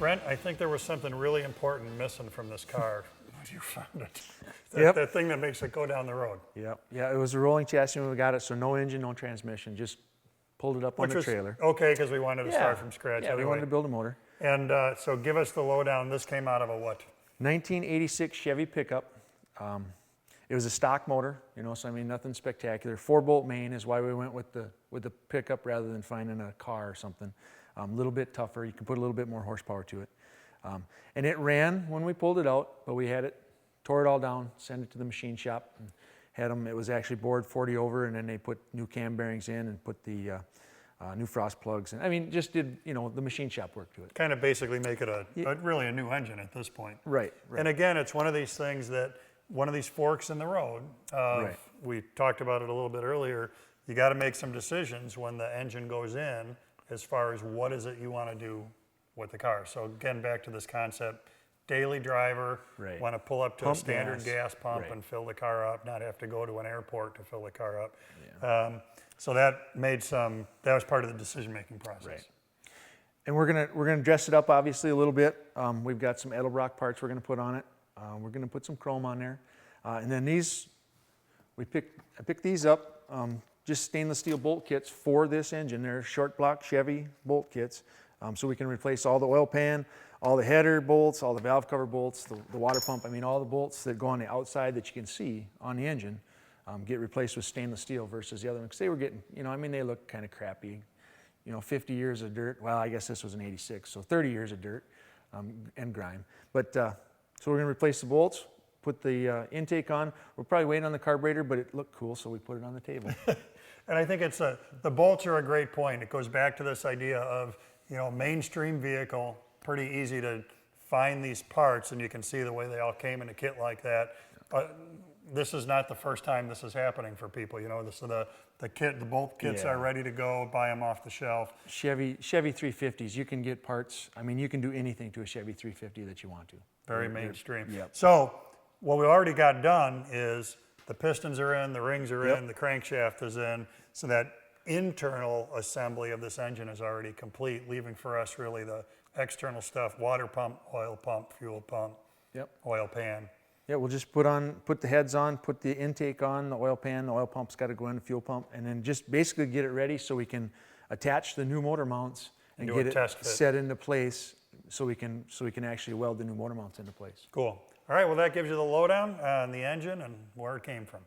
Brent, I think there was something really important missing from this car when you found it. Yep. That thing that makes it go down the road. Yep. Yeah, it was a rolling chassis when we got it, so no engine, no transmission. Just pulled it up on the trailer. Okay, because we wanted to start from scratch Yeah, anyway. we wanted to build a motor. And so give us the lowdown. This came out of a what? 1986 Chevy pickup. It was a stock motor, you know, so I mean nothing spectacular. 4-bolt main is why we went with the pickup rather than finding a car or something. A little bit tougher. You can put a little bit more horsepower to it. And it ran when we pulled it out, but we had it, tore it all down, sent it to the machine shop, and had them. It was actually bored 40 over, and then they put new cam bearings in and put the new frost plugs. And I mean, just did, you know, the machine shop work to it. Kind of basically make it really a new engine at this point. Right. And again, it's one of these things that, one of these forks in the road. We talked about it a little bit earlier. You got to make some decisions when the engine goes in as far as what is it you want to do with the car. So again, back to this concept, daily driver, want to pull up to a standard gas pump and fill the car up, not have to go to an airport to fill the car up. Yeah. So that was part of the decision-making process. Right. And we're gonna dress it up obviously a little bit. We've got some Edelbrock parts we're gonna put on it. We're gonna put some chrome on there. And then these, I picked these up, just stainless steel bolt kits for this engine. They're short block Chevy bolt kits. So we can replace all the oil pan, all the header bolts, all the valve cover bolts, the water pump. I mean, all the bolts that go on the outside that you can see on the engine get replaced with stainless steel versus the other ones. Because they were getting, you know, I mean, they look kind of crappy. You know, 50 years of dirt. Well, I guess this was an 86, so 30 years of dirt and grime. But so we're going to replace the bolts, put the intake on. We'll probably wait on the carburetor, but it looked cool, so we put it on the table. And I think the bolts are a great point. It goes back to this idea of, you know, mainstream vehicle, pretty easy to find these parts, and you can see the way they all came in a kit like that. But this is not the first time this is happening for people. You know, the bolt kits are ready to go. Buy them off the shelf. Chevy 350s, you can get parts. I mean, you can do anything to a Chevy 350 that you want to. Very mainstream. Yep. So what we already got done is the pistons are in, the rings are in, the crankshaft is in, so that internal assembly of this engine is already complete, leaving for us really the external stuff: water pump, oil pump, fuel pump, oil pan. Yeah, we'll just put the heads on, put the intake on, the oil pan, the oil pump's got to go in the fuel pump, and then just basically get it ready so we can attach the new motor mounts and get it set into place so we can actually weld the new motor mounts into place. Cool. All right, well that gives you the lowdown on the engine and where it came from.